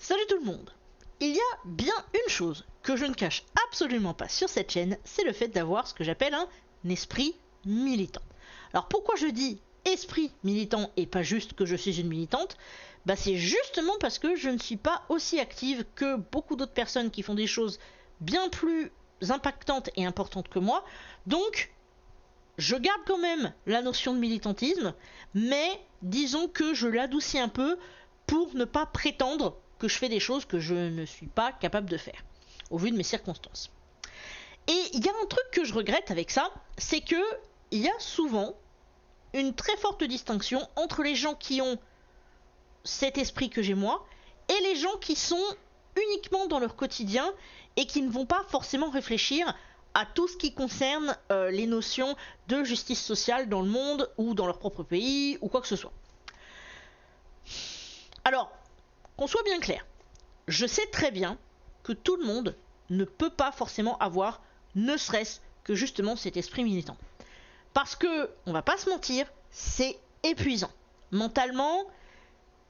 Salut tout le monde. Il y a bien une chose que je ne cache absolument pas sur cette chaîne, c'est le fait d'avoir ce que j'appelle un esprit militant. Alors pourquoi je dis esprit militant et pas juste que je suis une militante ? C'est justement parce que je ne suis pas aussi active que beaucoup d'autres personnes qui font des choses bien plus impactantes et importantes que moi. Donc je garde quand même la notion de militantisme, mais disons que je l'adoucis un peu pour ne pas prétendre que je fais des choses que je ne suis pas capable de faire, au vu de mes circonstances. Et il y a un truc que je regrette avec ça, c'est que il y a souvent une très forte distinction entre les gens qui ont cet esprit que j'ai moi, et les gens qui sont uniquement dans leur quotidien et qui ne vont pas forcément réfléchir à tout ce qui concerne les notions de justice sociale dans le monde ou dans leur propre pays ou quoi que ce soit. Alors, qu'on soit bien clair, je sais très bien que tout le monde ne peut pas forcément avoir ne serait-ce que justement cet esprit militant. Parce que, on va pas se mentir, c'est épuisant. Mentalement,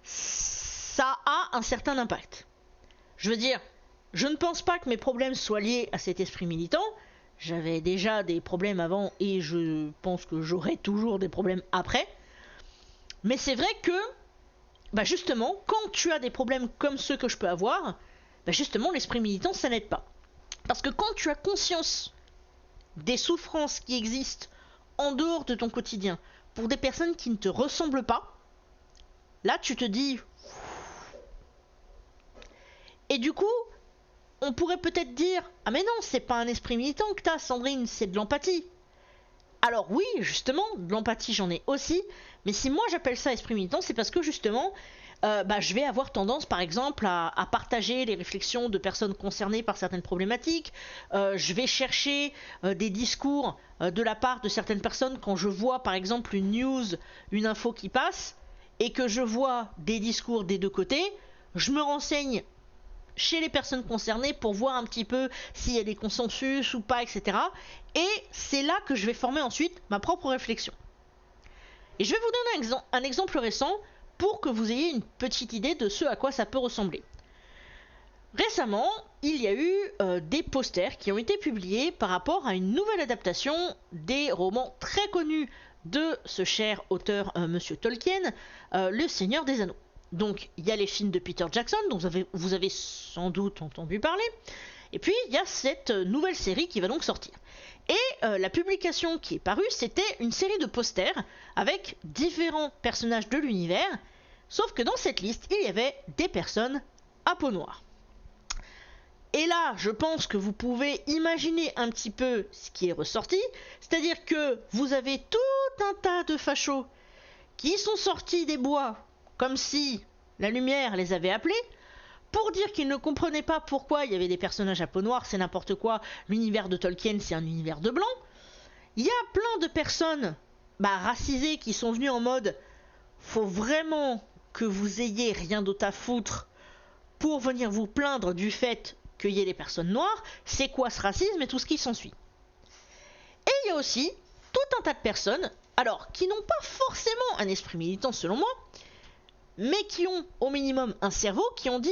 ça a un certain impact. Je veux dire, je ne pense pas que mes problèmes soient liés à cet esprit militant. J'avais déjà des problèmes avant et je pense que j'aurai toujours des problèmes après. Mais c'est vrai que justement, quand tu as des problèmes comme ceux que je peux avoir, justement, l'esprit militant, ça n'aide pas. Parce que quand tu as conscience des souffrances qui existent en dehors de ton quotidien, pour des personnes qui ne te ressemblent pas, là, tu te dis... Et du coup, on pourrait peut-être dire « Ah mais non, c'est pas un esprit militant que t'as, Sandrine, c'est de l'empathie. » Alors oui, justement, de l'empathie j'en ai aussi, mais si moi j'appelle ça esprit militant, c'est parce que justement, je vais avoir tendance par exemple à partager les réflexions de personnes concernées par certaines problématiques, je vais chercher des discours de la part de certaines personnes quand je vois par exemple une news, une info qui passe, et que je vois des discours des deux côtés, je me renseigne chez les personnes concernées pour voir un petit peu s'il y a des consensus ou pas, etc. Et c'est là que je vais former ensuite ma propre réflexion. Et je vais vous donner un exemple récent pour que vous ayez une petite idée de ce à quoi ça peut ressembler. Récemment, il y a eu des posters qui ont été publiés par rapport à une nouvelle adaptation des romans très connus de ce cher auteur Monsieur Tolkien, Le Seigneur des Anneaux. Donc il y a les films de Peter Jackson dont vous avez sans doute entendu parler, et puis il y a cette nouvelle série qui va donc sortir. Et la publication qui est parue, c'était une série de posters avec différents personnages de l'univers, sauf que dans cette liste, il y avait des personnes à peau noire. Et là, je pense que vous pouvez imaginer un petit peu ce qui est ressorti, c'est-à-dire que vous avez tout un tas de fachos qui sont sortis des bois comme si la lumière les avait appelés, pour dire qu'ils ne comprenaient pas pourquoi il y avait des personnages à peau noire, c'est n'importe quoi, l'univers de Tolkien c'est un univers de blanc. Il y a plein de personnes racisées qui sont venues en mode faut vraiment que vous ayez rien d'autre à foutre pour venir vous plaindre du fait qu'il y ait des personnes noires, c'est quoi ce racisme et tout ce qui s'ensuit. Et il y a aussi tout un tas de personnes, alors qui n'ont pas forcément un esprit militant selon moi, mais qui ont au minimum un cerveau, qui ont dit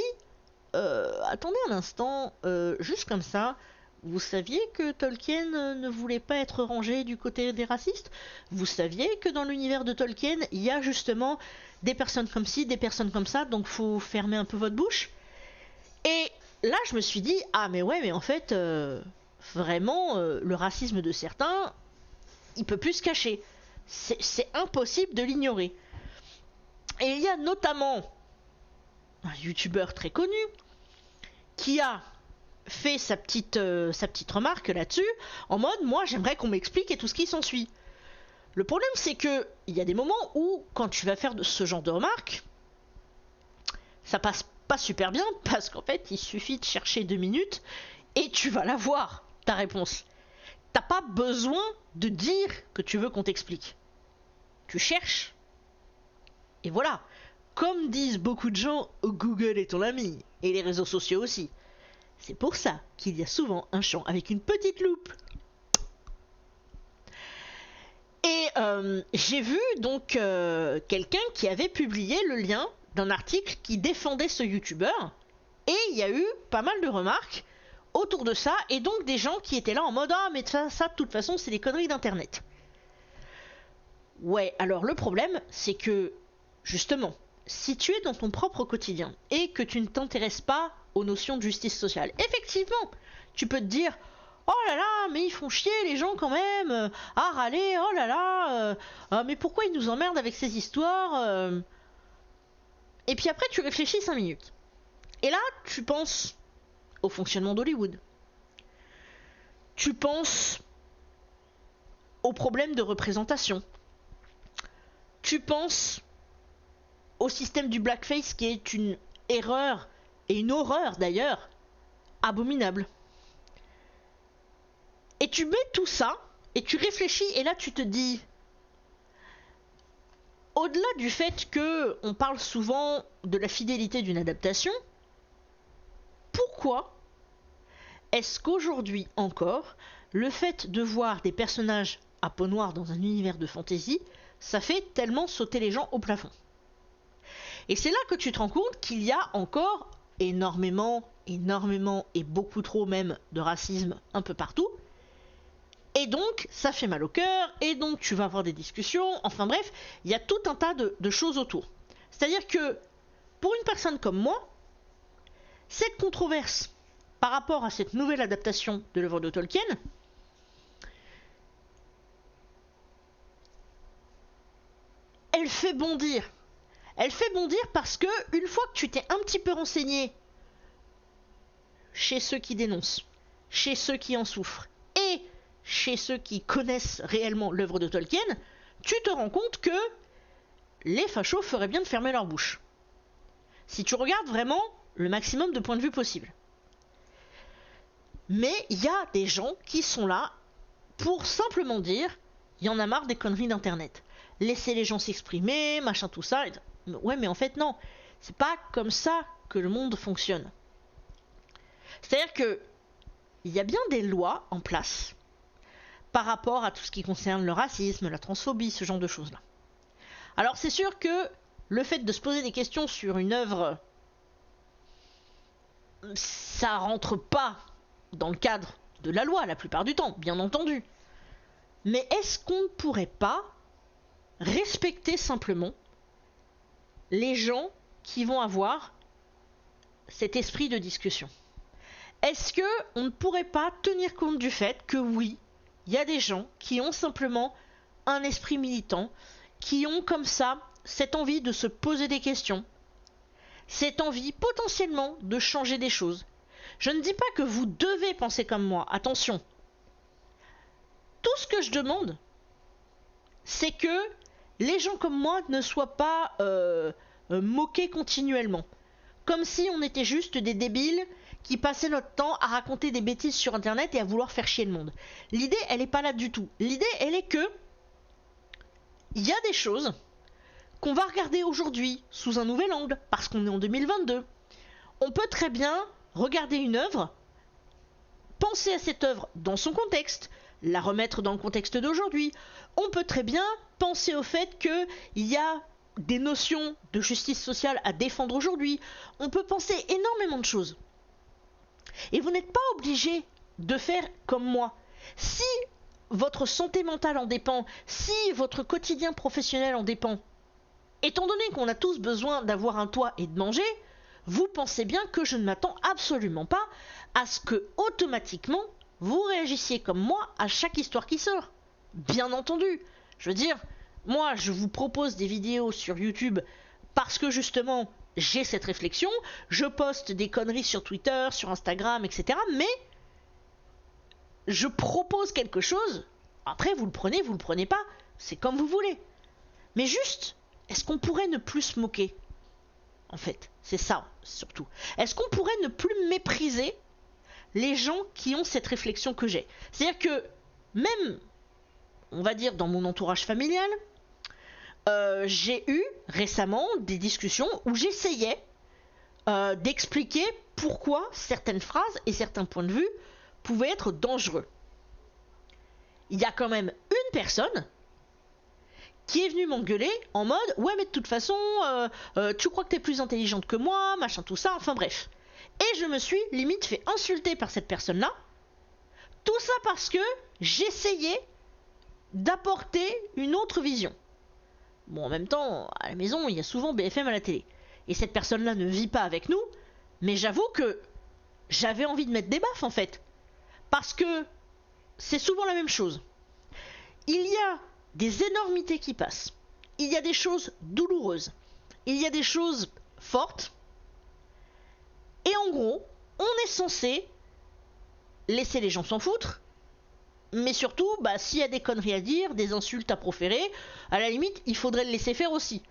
attendez un instant, juste comme ça, vous saviez que Tolkien ne voulait pas être rangé du côté des racistes ? Vous saviez que dans l'univers de Tolkien, il y a justement des personnes comme ci, des personnes comme ça, donc faut fermer un peu votre bouche ? Et là, je me suis dit, ah mais ouais, mais en fait, vraiment, le racisme de certains, il peut plus se cacher. C'est impossible de l'ignorer. Et il y a notamment un youtubeur très connu qui a fait sa petite remarque là-dessus, en mode moi j'aimerais qu'on m'explique et tout ce qui s'ensuit. Le problème c'est que il y a des moments où quand tu vas faire ce genre de remarques, ça passe pas super bien parce qu'en fait il suffit de chercher 2 minutes et tu vas la voir, ta réponse. T'as pas besoin de dire que tu veux qu'on t'explique. Tu cherches. Et voilà, comme disent beaucoup de gens, Google est ton ami, et les réseaux sociaux aussi. C'est pour ça qu'il y a souvent un champ avec une petite loupe. Et j'ai vu donc quelqu'un qui avait publié le lien d'un article qui défendait ce youtubeur, Et il y a eu pas mal de remarques autour de ça, et donc des gens qui étaient là en mode ah mais ça de toute façon c'est des conneries d'internet. Ouais, alors le problème c'est que justement, si tu es dans ton propre quotidien et que tu ne t'intéresses pas aux notions de justice sociale, effectivement, tu peux te dire oh là là, mais ils font chier les gens quand même, ah râler, oh là là, mais pourquoi ils nous emmerdent avec ces histoires Et puis après tu réfléchis 5 minutes. Et là, tu penses au fonctionnement d'Hollywood. Tu penses aux problèmes de représentation. Tu penses au système du blackface qui est une erreur, et une horreur d'ailleurs, abominable. Et tu mets tout ça, et tu réfléchis, et là tu te dis, au-delà du fait que on parle souvent de la fidélité d'une adaptation, pourquoi est-ce qu'aujourd'hui encore, le fait de voir des personnages à peau noire dans un univers de fantasy, ça fait tellement sauter les gens au plafond? Et c'est là que tu te rends compte qu'il y a encore énormément et beaucoup trop même de racisme un peu partout. Et donc, ça fait mal au cœur, et donc tu vas avoir des discussions, enfin bref, il y a tout un tas de choses autour. C'est-à-dire que, pour une personne comme moi, cette controverse par rapport à cette nouvelle adaptation de l'œuvre de Tolkien, elle fait bondir. Elle fait bondir parce que, une fois que tu t'es un petit peu renseigné chez ceux qui dénoncent, chez ceux qui en souffrent, et chez ceux qui connaissent réellement l'œuvre de Tolkien, tu te rends compte que les fachos feraient bien de fermer leur bouche. Si tu regardes vraiment le maximum de points de vue possible. Mais il y a des gens qui sont là pour simplement dire il y en a marre des conneries d'internet. Laissez les gens s'exprimer, machin tout ça. Ouais, mais en fait non, c'est pas comme ça que le monde fonctionne. C'est-à-dire que il y a bien des lois en place par rapport à tout ce qui concerne le racisme, la transphobie, ce genre de choses-là. Alors c'est sûr que le fait de se poser des questions sur une œuvre, ça rentre pas dans le cadre de la loi la plupart du temps, bien entendu. Mais est-ce qu'on ne pourrait pas respecter simplement les gens qui vont avoir cet esprit de discussion? Est-ce qu'on ne pourrait pas tenir compte du fait que oui, il y a des gens qui ont simplement un esprit militant, qui ont comme ça cette envie de se poser des questions, cette envie potentiellement de changer des choses. Je ne dis pas que vous devez penser comme moi, attention. Tout ce que je demande, c'est que les gens comme moi ne soient pas moqués continuellement. Comme si on était juste des débiles qui passaient notre temps à raconter des bêtises sur internet et à vouloir faire chier le monde. L'idée, elle est pas là du tout. L'idée, elle est que il y a des choses qu'on va regarder aujourd'hui sous un nouvel angle, parce qu'on est en 2022. On peut très bien regarder une œuvre, penser à cette œuvre dans son contexte, la remettre dans le contexte d'aujourd'hui. On peut très bien penser au fait qu'il y a des notions de justice sociale à défendre aujourd'hui. On peut penser énormément de choses. Et vous n'êtes pas obligé de faire comme moi. Si votre santé mentale en dépend, si votre quotidien professionnel en dépend, étant donné qu'on a tous besoin d'avoir un toit et de manger, vous pensez bien que je ne m'attends absolument pas à ce que, automatiquement, vous réagissiez comme moi à chaque histoire qui sort. Bien entendu. Je veux dire, moi, je vous propose des vidéos sur YouTube parce que, justement, j'ai cette réflexion. Je poste des conneries sur Twitter, sur Instagram, etc. Mais je propose quelque chose. Après, vous le prenez pas. C'est comme vous voulez. Mais juste, est-ce qu'on pourrait ne plus se moquer ? En fait, c'est ça, surtout. Est-ce qu'on pourrait ne plus mépriser les gens qui ont cette réflexion que j'ai ? C'est-à-dire que, même, on va dire, dans mon entourage familial, j'ai eu récemment des discussions où j'essayais d'expliquer pourquoi certaines phrases et certains points de vue pouvaient être dangereux. Il y a quand même une personne qui est venue m'engueuler en mode « Ouais, mais de toute façon, tu crois que t'es plus intelligente que moi, machin tout ça, enfin bref. » Et je me suis limite fait insulter par cette personne-là. Tout ça parce que j'essayais d'apporter une autre vision. Bon, en même temps, à la maison, il y a souvent BFM à la télé. Et cette personne-là ne vit pas avec nous, mais j'avoue que j'avais envie de mettre des baffes en fait. Parce que c'est souvent la même chose. Il y a des énormités qui passent. Il y a des choses douloureuses. Il y a des choses fortes. Et en gros, on est censé laisser les gens s'en foutre. Mais surtout, s'il y a des conneries à dire, des insultes à proférer, à la limite, il faudrait le laisser faire aussi.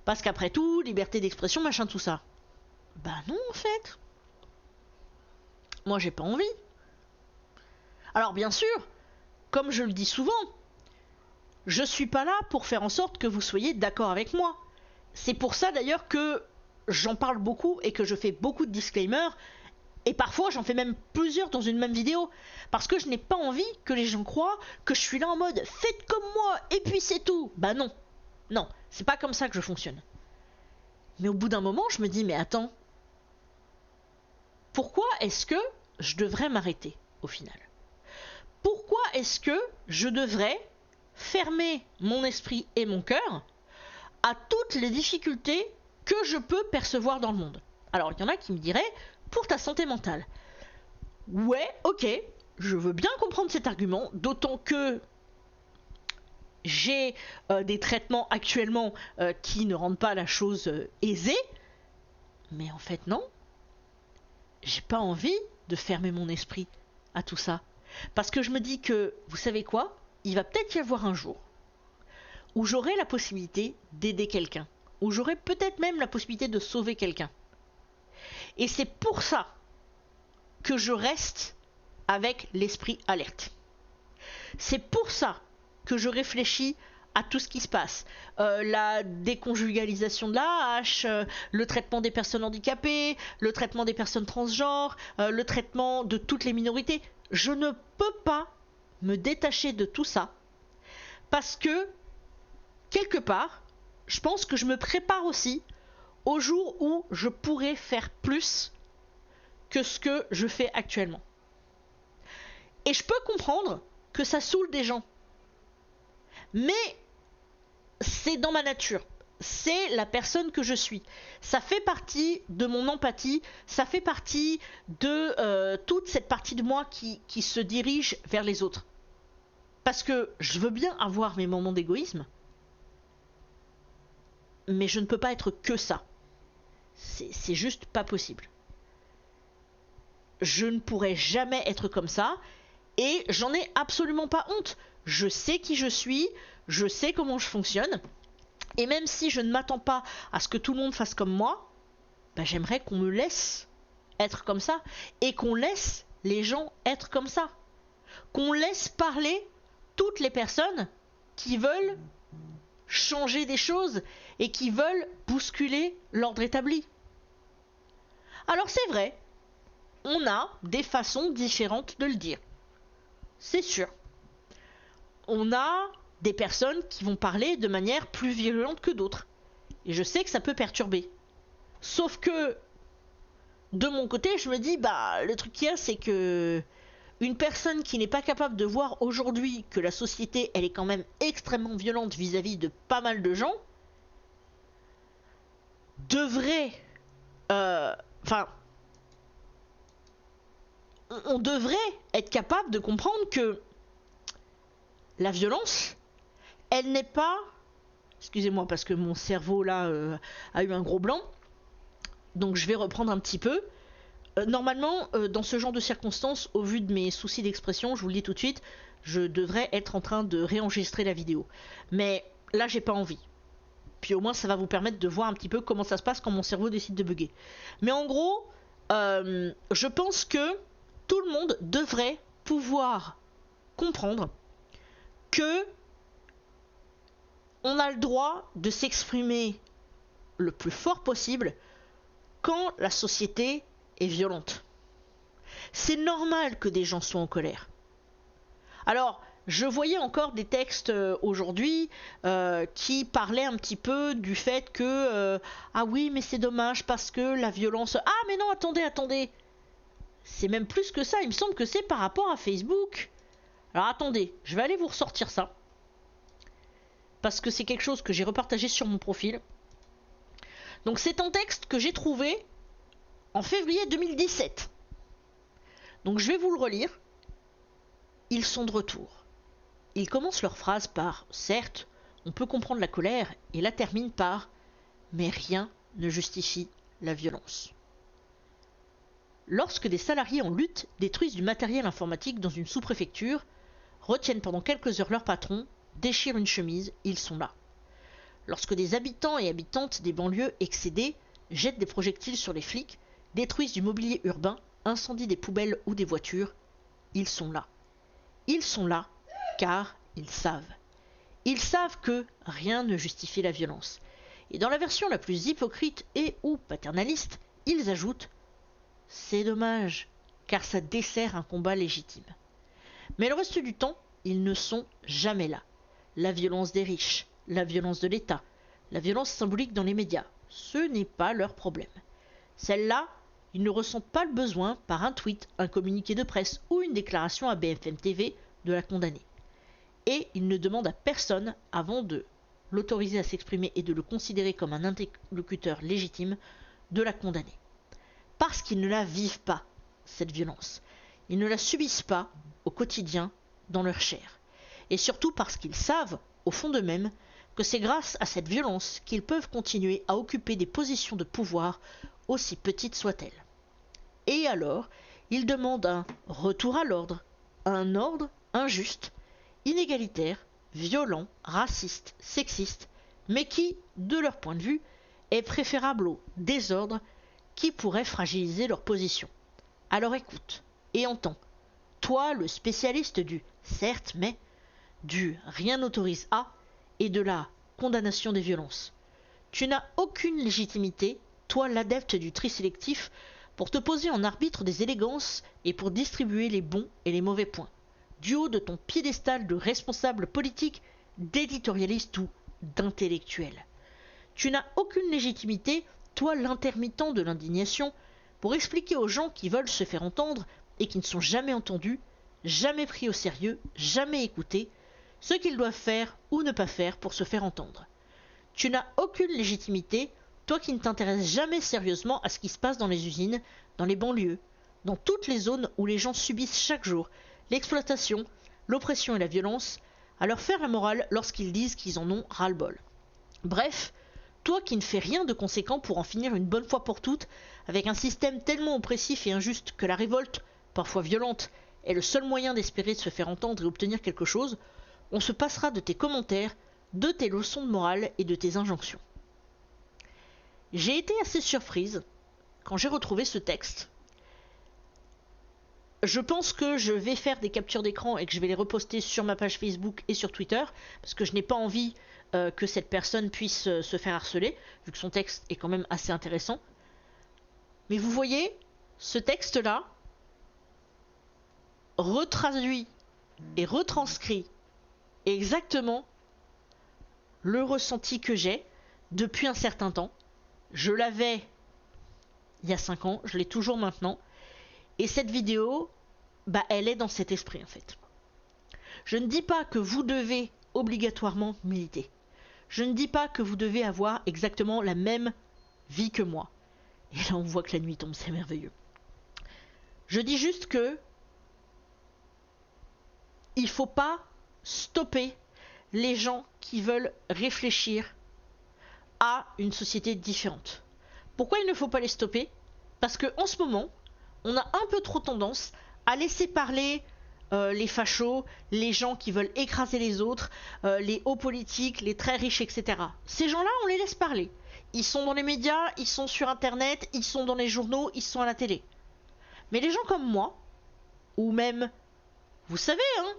Parce qu'après tout, liberté d'expression, machin, tout ça. Non, en fait. Moi, j'ai pas envie. Alors, bien sûr, comme je le dis souvent, je suis pas là pour faire en sorte que vous soyez d'accord avec moi. C'est pour ça d'ailleurs que j'en parle beaucoup et que je fais beaucoup de disclaimers. Et parfois, j'en fais même plusieurs dans une même vidéo. Parce que je n'ai pas envie que les gens croient que je suis là en mode « Faites comme moi, et puis c'est tout !» Non. Non, c'est pas comme ça que je fonctionne. Mais au bout d'un moment, je me dis « Mais attends, pourquoi est-ce que je devrais m'arrêter au final ? Pourquoi est-ce que je devrais fermer mon esprit et mon cœur à toutes les difficultés que je peux percevoir dans le monde ? » Alors, il y en a qui me diraient « Pour ta santé mentale. » Ouais, ok, je veux bien comprendre cet argument, d'autant que j'ai des traitements actuellement qui ne rendent pas la chose aisée. Mais en fait, non. J'ai pas envie de fermer mon esprit à tout ça. Parce que je me dis que, vous savez quoi ? Il va peut-être y avoir un jour où j'aurai la possibilité d'aider quelqu'un. Où j'aurai peut-être même la possibilité de sauver quelqu'un. Et c'est pour ça que je reste avec l'esprit alerte. C'est pour ça que je réfléchis à tout ce qui se passe. La déconjugalisation de la hache, le traitement des personnes handicapées, le traitement des personnes transgenres, le traitement de toutes les minorités. Je ne peux pas me détacher de tout ça parce que, quelque part, je pense que je me prépare aussi au jour où je pourrai faire plus que ce que je fais actuellement. Et je peux comprendre que ça saoule des gens. Mais c'est dans ma nature. C'est la personne que je suis. Ça fait partie de mon empathie. Ça fait partie de toute cette partie de moi qui se dirige vers les autres. Parce que je veux bien avoir mes moments d'égoïsme. Mais je ne peux pas être que ça. C'est juste pas possible. Je ne pourrai jamais être comme ça. Et j'en ai absolument pas honte. Je sais qui je suis, je sais comment je fonctionne. Et même si je ne m'attends pas à ce que tout le monde fasse comme moi, j'aimerais qu'on me laisse être comme ça. Et qu'on laisse les gens être comme ça. Qu'on laisse parler toutes les personnes qui veulent changer des choses et qui veulent bousculer l'ordre établi. Alors c'est vrai, on a des façons différentes de le dire. C'est sûr. On a des personnes qui vont parler de manière plus violente que d'autres. Et je sais que ça peut perturber. Sauf que, de mon côté, je me dis, le truc qu'il y a, c'est que une personne qui n'est pas capable de voir aujourd'hui que la société, elle est quand même extrêmement violente vis-à-vis de pas mal de gens, devrait... on devrait être capable de comprendre que la violence, elle n'est pas... Excusez-moi parce que mon cerveau là a eu un gros blanc. Donc je vais reprendre un petit peu. Normalement, dans ce genre de circonstances, au vu de mes soucis d'expression, je vous le dis tout de suite, je devrais être en train de réenregistrer la vidéo. Mais là, j'ai pas envie. Puis au moins, ça va vous permettre de voir un petit peu comment ça se passe quand mon cerveau décide de bugger. Mais en gros, je pense que tout le monde devrait pouvoir comprendre que on a le droit de s'exprimer le plus fort possible quand la société est violente. C'est normal que des gens soient en colère. Alors, Je voyais encore des textes aujourd'hui qui parlaient un petit peu du fait que ah oui mais c'est dommage parce que la violence... Ah mais non attendez. C'est même plus que ça, il me semble que c'est par rapport à Facebook. Alors attendez, je vais aller vous ressortir ça. Parce que c'est quelque chose que j'ai repartagé sur mon profil. Donc c'est un texte que j'ai trouvé en février 2017. Donc je vais vous le relire. Ils sont de retour. Ils commencent leur phrase par « Certes, on peut comprendre la colère » et la terminent par « Mais rien ne justifie la violence ». Lorsque des salariés en lutte détruisent du matériel informatique dans une sous-préfecture, retiennent pendant quelques heures leur patron, déchirent une chemise, ils sont là. Lorsque des habitants et habitantes des banlieues excédés jettent des projectiles sur les flics, détruisent du mobilier urbain, incendient des poubelles ou des voitures, ils sont là. Ils sont là car ils savent. Ils savent que rien ne justifie la violence. Et dans la version la plus hypocrite et ou paternaliste, ils ajoutent « C'est dommage, car ça dessert un combat légitime. » Mais le reste du temps, ils ne sont jamais là. La violence des riches, la violence de l'État, la violence symbolique dans les médias, ce n'est pas leur problème. Celle-là, ils ne ressentent pas le besoin, par un tweet, un communiqué de presse ou une déclaration à BFM TV, de la condamner. Et ils ne demandent à personne, avant de l'autoriser à s'exprimer et de le considérer comme un interlocuteur légitime, de la condamner. Parce qu'ils ne la vivent pas, cette violence. Ils ne la subissent pas au quotidien dans leur chair. Et surtout parce qu'ils savent, au fond d'eux-mêmes, que c'est grâce à cette violence qu'ils peuvent continuer à occuper des positions de pouvoir, aussi petites soient-elles. Et alors, ils demandent un retour à l'ordre, un ordre injuste, inégalitaire, violent, raciste, sexiste, mais qui, de leur point de vue, est préférable au désordre qui pourrait fragiliser leur position. Alors écoute et entends, toi le spécialiste du certes mais, du rien n'autorise à et de la condamnation des violences. Tu n'as aucune légitimité, toi l'adepte du tri sélectif, pour te poser en arbitre des élégances et pour distribuer les bons et les mauvais points, du haut de ton piédestal de responsable politique, d'éditorialiste ou d'intellectuel. Tu n'as aucune légitimité, toi l'intermittent de l'indignation, pour expliquer aux gens qui veulent se faire entendre et qui ne sont jamais entendus, jamais pris au sérieux, jamais écoutés, ce qu'ils doivent faire ou ne pas faire pour se faire entendre. Tu n'as aucune légitimité, toi qui ne t'intéresses jamais sérieusement à ce qui se passe dans les usines, dans les banlieues, dans toutes les zones où les gens subissent chaque jour l'exploitation, l'oppression et la violence, à leur faire la morale lorsqu'ils disent qu'ils en ont ras-le-bol. Bref, toi qui ne fais rien de conséquent pour en finir une bonne fois pour toutes, avec un système tellement oppressif et injuste que la révolte, parfois violente, est le seul moyen d'espérer de se faire entendre et obtenir quelque chose, on se passera de tes commentaires, de tes leçons de morale et de tes injonctions. J'ai été assez surprise quand j'ai retrouvé ce texte. Je pense que je vais faire des captures d'écran et que je vais les reposter sur ma page Facebook et sur Twitter, parce que je n'ai pas envie que cette personne puisse se faire harceler, vu que son texte est quand même assez intéressant. Mais vous voyez, ce texte-là retraduit et retranscrit exactement le ressenti que j'ai depuis un certain temps. Je l'avais il y a 5 ans, je l'ai toujours maintenant. Et cette vidéo, elle est dans cet esprit en fait. Je ne dis pas que vous devez obligatoirement militer. Je ne dis pas que vous devez avoir exactement la même vie que moi. Et là on voit que la nuit tombe, c'est merveilleux. Je dis juste que il faut pas stopper les gens qui veulent réfléchir à une société différente. Pourquoi il ne faut pas les stopper? Parce que en ce moment, on a un peu trop tendance à laisser parler les fachos, les gens qui veulent écraser les autres, les hauts politiques, les très riches, etc. Ces gens-là, on les laisse parler. Ils sont dans les médias, ils sont sur Internet, ils sont dans les journaux, ils sont à la télé. Mais les gens comme moi, ou même, vous savez, hein,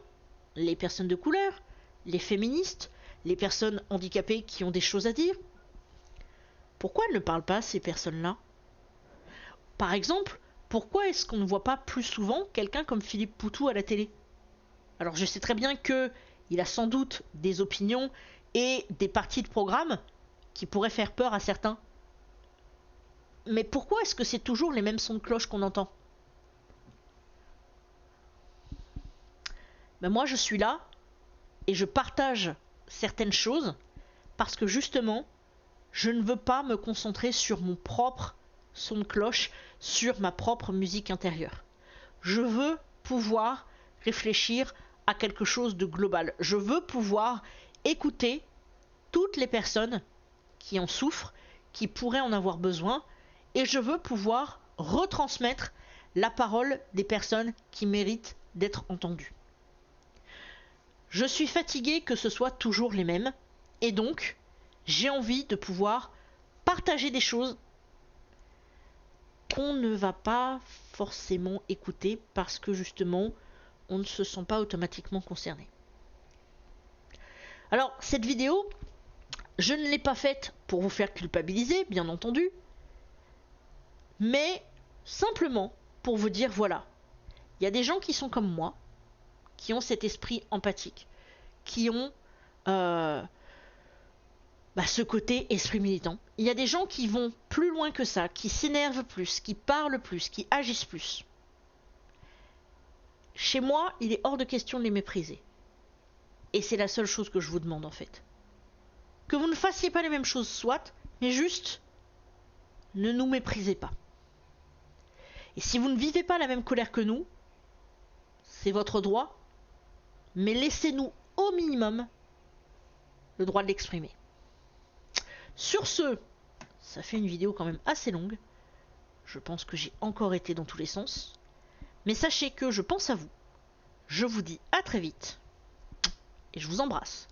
les personnes de couleur, les féministes, les personnes handicapées qui ont des choses à dire, pourquoi elles ne parlent pas ces personnes-là? Par exemple, pourquoi est-ce qu'on ne voit pas plus souvent quelqu'un comme Philippe Poutou à la télé? Alors je sais très bien que il a sans doute des opinions et des parties de programme qui pourraient faire peur à certains. Mais pourquoi est-ce que c'est toujours les mêmes sons de cloche qu'on entend? Ben moi je suis là et je partage certaines choses parce que justement je ne veux pas me concentrer sur mon propre son de cloche, sur ma propre musique intérieure. Je veux pouvoir réfléchir à quelque chose de global. Je veux pouvoir écouter toutes les personnes qui en souffrent, qui pourraient en avoir besoin, et je veux pouvoir retransmettre la parole des personnes qui méritent d'être entendues. Je suis fatiguée que ce soit toujours les mêmes, et donc j'ai envie de pouvoir partager des choses qu'on ne va pas forcément écouter parce que justement on ne se sent pas automatiquement concerné. Alors cette vidéo, je ne l'ai pas faite pour vous faire culpabiliser, bien entendu, mais simplement pour vous dire voilà, il y a des gens qui sont comme moi, qui ont cet esprit empathique, qui ont ce côté esprit militant. Il y a des gens qui vont plus loin que ça, qui s'énervent plus, qui parlent plus, qui agissent plus. Chez moi, il est hors de question de les mépriser. Et c'est la seule chose que je vous demande en fait. Que vous ne fassiez pas les mêmes choses, soit, mais juste, ne nous méprisez pas. Et si vous ne vivez pas la même colère que nous, c'est votre droit, mais laissez-nous au minimum le droit de l'exprimer. Sur ce, ça fait une vidéo quand même assez longue. Je pense que j'ai encore été dans tous les sens. Mais sachez que je pense à vous. Je vous dis à très vite. Et je vous embrasse.